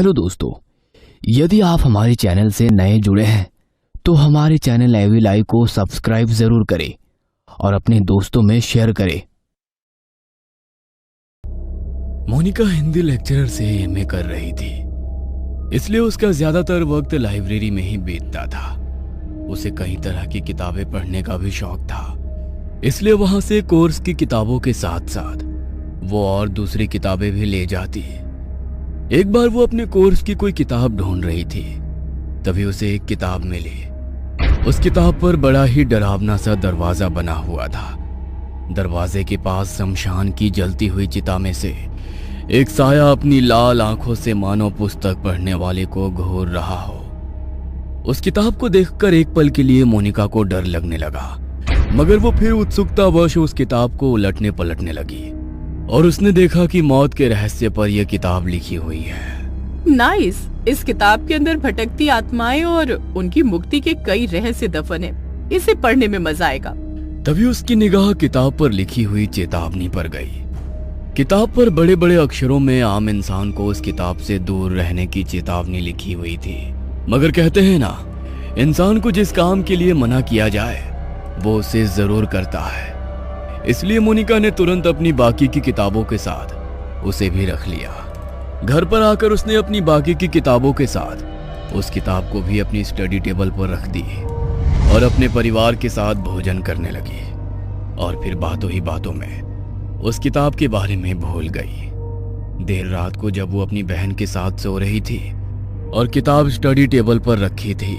Hello दोस्तों, यदि आप हमारे चैनल से नए जुड़े हैं तो हमारे चैनल एवी लाइव को सब्सक्राइब जरूर करें और अपने दोस्तों में शेयर करें। मोनिका हिंदी लेक्चरर से एमए कर रही थी, इसलिए उसका ज्यादातर वक्त लाइब्रेरी में ही बीतता था। उसे कई तरह की किताबें पढ़ने का भी शौक था, इसलिए वहां से कोर्स की किताबों के साथ साथ वो और दूसरी किताबें भी ले जाती। एक बार वो अपने कोर्स की कोई किताब ढूंढ रही थी, तभी उसे एक किताब मिली। उस किताब पर बड़ा ही डरावना सा दरवाजा बना हुआ था। दरवाजे के पास शमशान की जलती हुई चिता में से एक साया अपनी लाल आंखों से मानो पुस्तक पढ़ने वाले को घूर रहा हो। उस किताब को देखकर एक पल के लिए मोनिका को डर लगने लगा, मगर वो फिर उत्सुकतावश उस किताब को उलटने पलटने लगी और उसने देखा कि मौत के रहस्य पर यह किताब लिखी हुई है। नाइस। इस किताब के अंदर भटकती आत्माएं और उनकी मुक्ति के कई रहस्य दफन है। इसे पढ़ने में मजा आएगा। तभी उसकी निगाह किताब पर लिखी हुई चेतावनी पर गई। किताब पर बड़े बड़े अक्षरों में आम इंसान को उस किताब से दूर रहने की चेतावनी लिखी हुई थी। मगर कहते हैं ना, इंसान को जिस काम के लिए मना किया जाए वो उसे जरूर करता है। इसलिए मोनिका ने तुरंत अपनी बाकी की किताबों के साथ उसे भी रख लिया। घर पर आकर उसने अपनी बाकी की किताबों के साथ उस किताब को भी अपनी स्टडी टेबल पर रख दी और अपने परिवार के साथ भोजन करने लगी। और फिर बातों ही बातों में उस किताब के बारे में भूल गई। देर रात को जब वो अपनी बहन के साथ सो रही थी और किताब स्टडी टेबल पर रखी थी,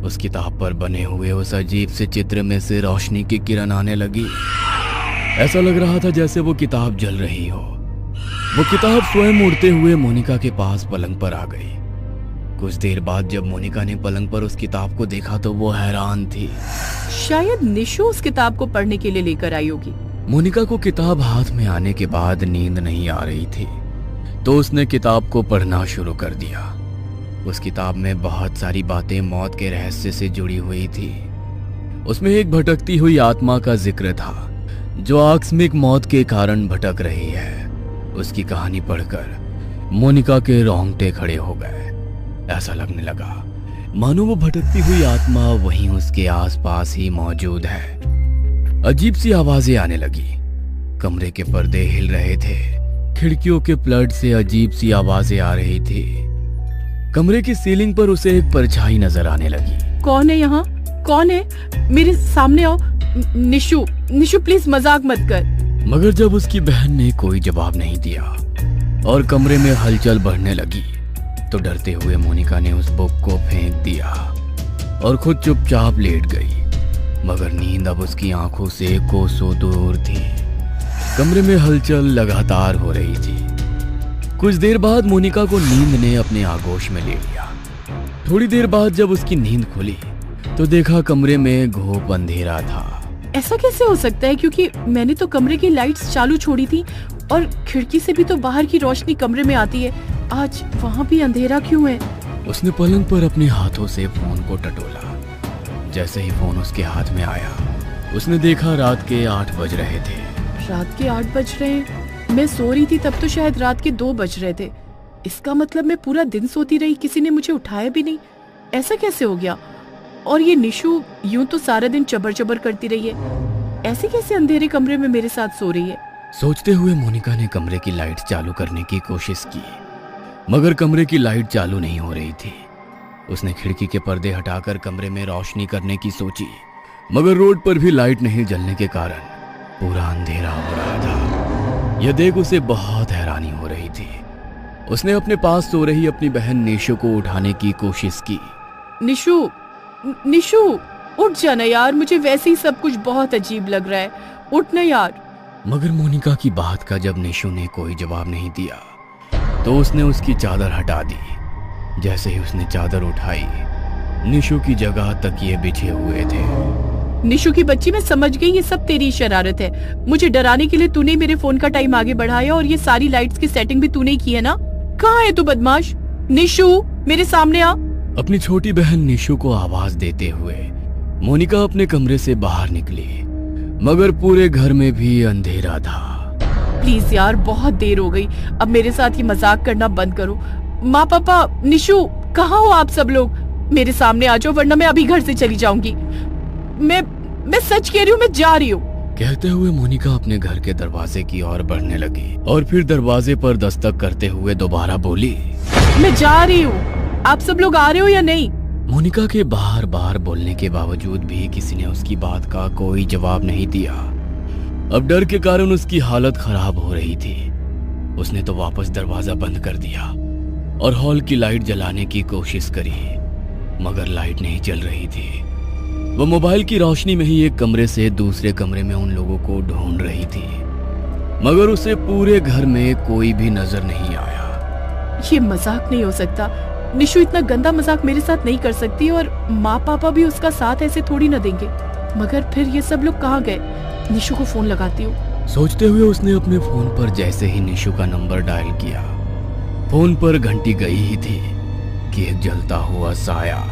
उस किताब पर बने हुए उस अजीब से चित्र में से रोशनी की किरण आने लगी। ऐसा लग रहा था जैसे वो किताब जल रही हो। वो किताब स्वयं उड़ते हुए मोनिका के पास पलंग पर आ गई। कुछ देर बाद जब मोनिका ने पलंग पर उस किताब को देखा तो वो हैरान थी। शायद निशु उस किताब को पढ़ने के लिए लेकर आई होगी। मोनिका को किताब हाथ में आने के बाद नींद नहीं आ रही थी, तो उसने किताब को पढ़ना शुरू कर दिया। उस किताब में बहुत सारी बातें मौत के रहस्य से जुड़ी हुई थी। उसमें एक भटकती हुई आत्मा का जिक्र था जो आकस्मिक मौत के कारण भटक रही है। उसकी कहानी पढ़कर मोनिका के रोंगटे खड़े हो गए। ऐसा लगने लगा मानो वो भटकती हुई आत्मा वहीं उसके आसपास ही मौजूद है। अजीब सी आवाजें आने लगी। कमरे के पर्दे हिल रहे थे। खिड़कियों के प्लग से अजीब सी आवाजें आ रही थी। कमरे की सीलिंग पर उसे एक परछाई नजर आने लगी। कौन है यहाँ? कौन है? मेरे सामने आओ। निशु, निशु प्लीज मजाक मत कर। मगर जब उसकी बहन ने कोई जवाब नहीं दिया और कमरे में हलचल बढ़ने लगी, तो डरते हुए मोनिका ने उस बुक को फेंक दिया और खुद चुपचाप लेट गई। मगर नींद अब उसकी आंखों से कोसों दूर थी। कमरे में हलचल लगातार हो रही थी। कुछ देर बाद मोनिका को नींद ने अपने आगोश में ले लिया। थोड़ी देर बाद जब उसकी नींद खुली तो देखा कमरे में घोप अंधेरा था। ऐसा कैसे हो सकता है, क्योंकि मैंने तो कमरे की लाइट्स चालू छोड़ी थी और खिड़की से भी तो बाहर की रोशनी कमरे में आती है। आज वहाँ भी अंधेरा क्यों है? उसने पलंग पर अपने हाथों से फोन को टटोला। जैसे ही फोन उसके हाथ में आया, उसने देखा रात के 8 बज रहे थे। रात के 8 बज रहे हैं? मैं सो रही थी तब तो शायद रात के 2 बज रहे थे। इसका मतलब मैं पूरा दिन सोती रही, किसी ने मुझे उठाया भी नहीं। ऐसा कैसे हो गया? और ये निशु यूं तो सारा दिन चबर चबर करती रही है, ऐसे कैसे अंधेरे कमरे में मेरे साथ सो रही है? सोचते हुए मोनिका ने कमरे की लाइट चालू करने की कोशिश की, मगर कमरे की लाइट चालू नहीं हो रही थी। उसने खिड़की के पर्दे हटाकर कमरे में रोशनी करने की सोची, मगर रोड पर भी लाइट नहीं जलने के कारण पूरा अंधेरा हो रहा था। यह देख उसे बहुत हैरानी हो रही थी। उसने अपने पास सो रही अपनी बहन निशु को उठाने की कोशिश की। निशु, निशु उठ जाना यार, मुझे वैसे ही सब कुछ बहुत अजीब लग रहा है। उठ ना यार। मगर मोनिका की बात का जब निशु ने कोई जवाब नहीं दिया तो उसने उसकी चादर हटा दी। जैसे ही उसने चादर उठाई, निशु की जगह तकिए बिछे हुए थे। निशु की बच्ची, मैं समझ गई ये सब तेरी शरारत है। मुझे डराने के लिए तूने मेरे फोन का टाइम आगे बढ़ाया और ये सारी लाइट्स की सेटिंग भी तूने की है ना? कहाँ है तू बदमाश? निशु मेरे सामने आ। अपनी छोटी बहन निशु को आवाज देते हुए मोनिका अपने कमरे से बाहर निकली, मगर पूरे घर में भी अंधेरा था। प्लीज यार, बहुत देर हो गई। अब मेरे साथ ये मजाक करना बंद करो। माँ पापा, निशु, कहाँ हो आप सब लोग? मेरे सामने आ जाओ वरना मैं अभी घर से चली जाऊंगी। मैं सच कह रही हूँ, मैं जा रही हूँ। कहते हुए मोनिका अपने घर के दरवाजे की ओर बढ़ने लगी और फिर दरवाजे पर दस्तक करते हुए दोबारा बोली, मैं जा रही हूँ, आप सब लोग आ रहे हो या नहीं? मोनिका के बार बार बोलने के बावजूद भी किसी ने उसकी बात का कोई जवाब नहीं दिया। अब डर के कारण उसकी हालत खराब हो रही थी। उसने तो वापस दरवाजा बंद कर दिया और हॉल की लाइट जलाने की कोशिश करी, मगर लाइट नहीं जल रही थी। वो मोबाइल की रोशनी में ही एक कमरे से दूसरे कमरे में उन लोगों को ढूंढ रही थी, मगर उसे पूरे घर में कोई भी नजर नहीं आया। ये मजाक नहीं हो सकता। निशु इतना गंदा मजाक मेरे साथ नहीं कर सकती और माँ पापा भी उसका साथ ऐसे थोड़ी न देंगे। मगर फिर ये सब लोग कहाँ गए? निशु को फोन लगाती हूँ। सोचते हुए उसने अपने फोन पर जैसे ही निशु का नंबर डायल किया, फोन पर घंटी गई ही थी कि एक जलता हुआ साया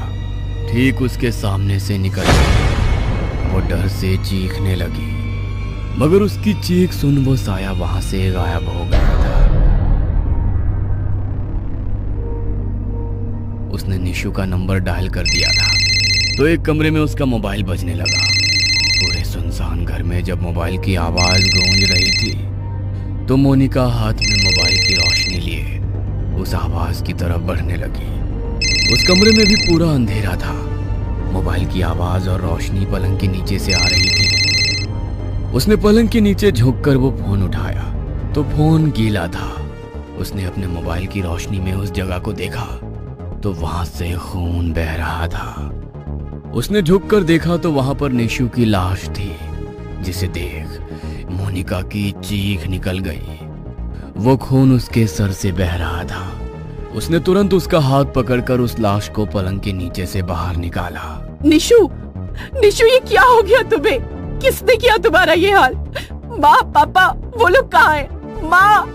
ठीक उसके सामने से निकल गया। वो डर से चीखने लगी, मगर उसकी चीख सुन वो साया वहां से गायब हो गया था। उसने निशु का नंबर डायल कर दिया था तो एक कमरे में उसका मोबाइल बजने लगा। पूरे सुनसान घर में जब मोबाइल की आवाज गूंज रही थी तो मोनिका हाथ में मोबाइल की रोशनी लिए उस आवाज की तरफ बढ़ने लगी। उस कमरे में भी पूरा अंधेरा था। मोबाइल की आवाज और रोशनी पलंग के नीचे से आ रही थी। उसने पलंग के नीचे झुककर वो फोन उठाया तो फोन गीला था। उसने अपने मोबाइल की रोशनी में उस जगह को देखा तो वहां से खून बह रहा था। उसने झुककर देखा तो वहां पर निशु की लाश थी, जिसे देख मोनिका की चीख निकल गई। वो खून उसके सर से बह रहा था। उसने तुरंत उसका हाथ पकड़कर उस लाश को पलंग के नीचे से बाहर निकाला। निशु, निशु, ये क्या हो गया तुम्हें? किसने किया तुम्हारा ये हाल? माँ पापा, वो लोग कहाँ हैं? माँ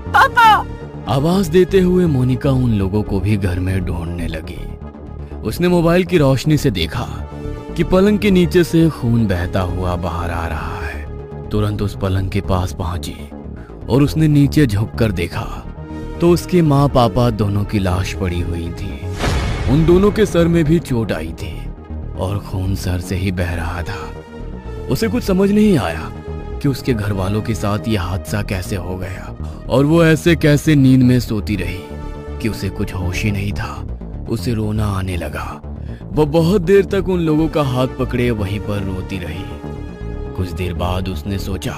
पापा। आवाज देते हुए मोनिका उन लोगों को भी घर में ढूंढने लगी। उसने मोबाइल की रोशनी से देखा कि पलंग के नीचे से खून बहता हुआ बाहर आ रहा है। तुरंत उस पलंग के पास पहुंची और उसने नीचे झुककर देखा तो उसके माँ पापा दोनों की लाश पड़ी हुई थी। उन दोनों के सर में भी चोट आई थी और खून सर से ही बह रहा था। उसे कुछ समझ नहीं आया कि उसके घर वालों के साथ यह हादसा कैसे हो गया और वो ऐसे कैसे नींद में सोती रही कि उसे कुछ होश ही नहीं था। उसे रोना आने लगा। वो बहुत देर तक उन लोगों का हाथ पकड़े वहीं पर रोती रही। कुछ देर बाद उसने सोचा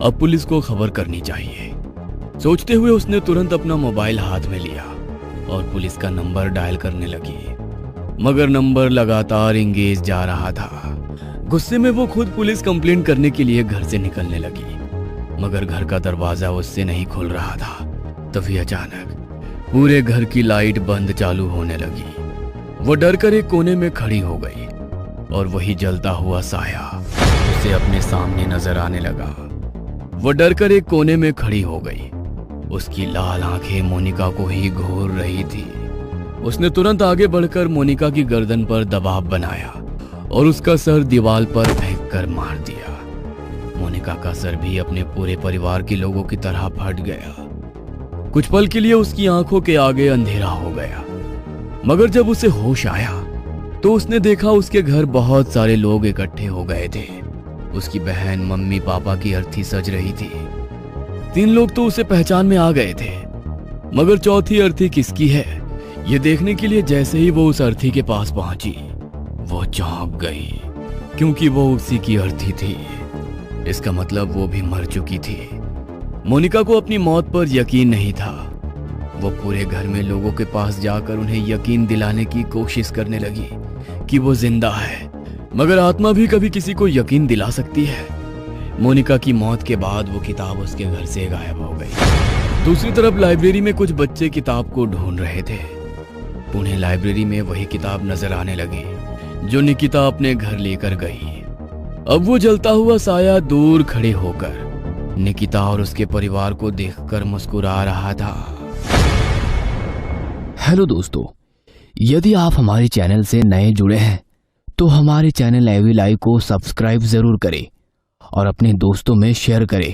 अब पुलिस को खबर करनी चाहिए। सोचते हुए उसने तुरंत अपना मोबाइल हाथ में लिया और पुलिस का नंबर डायल करने लगी, मगर नंबर लगातार एंगेज जा रहा था। गुस्से में वो खुद पुलिस कंप्लेंट करने के लिए घर से निकलने लगी, मगर घर का दरवाजा उससे नहीं खुल रहा था। तभी अचानक पूरे घर की लाइट बंद चालू होने लगी। वो डर कर एक कोने में खड़ी हो गई और वही जलता हुआ साया उसे अपने सामने नजर आने लगा। वो डर कर एक कोने में खड़ी हो गई। उसकी लाल आंखें मोनिका को ही घूर रही थी। उसने तुरंत आगे बढ़कर मोनिका की गर्दन पर दबाव बनाया और उसका सर दीवार पर फेंक कर मार दिया। मोनिका का सर भी अपने पूरे परिवार के लोगों की तरह फट गया। कुछ पल के लिए उसकी आंखों के आगे अंधेरा हो गया, मगर जब उसे होश आया तो उसने देखा उसके घर बहुत सारे लोग इकट्ठे हो गए थे। उसकी बहन, मम्मी, पापा की अर्थी सज रही थी। 3 लोग तो उसे पहचान में आ गए थे, मगर चौथी अर्थी किसकी है ये देखने के लिए जैसे ही वो उस अर्थी के पास पहुंची वो चौंक गई, क्योंकि वो उसी की अर्थी थी। इसका मतलब वो भी मर चुकी थी। मोनिका को अपनी मौत पर यकीन नहीं था। वो पूरे घर में लोगों के पास जाकर उन्हें यकीन दिलाने की कोशिश करने लगी कि वो जिंदा है, मगर आत्मा भी कभी किसी को यकीन दिला सकती है। मोनिका की मौत के बाद वो किताब उसके घर से गायब हो गई। दूसरी तरफ लाइब्रेरी में कुछ बच्चे किताब को ढूंढ रहे थे। उन्हें लाइब्रेरी में वही किताब नजर आने लगी जो निकिता अपने घर लेकर गई। अब वो जलता हुआ साया दूर खड़े होकर निकिता और उसके परिवार को देखकर मुस्कुरा रहा था। हेलो दोस्तों, यदि आप हमारे चैनल से नए जुड़े हैं तो हमारे चैनल एवी लाइव को सब्सक्राइब जरूर करें और अपने दोस्तों में शेयर करें।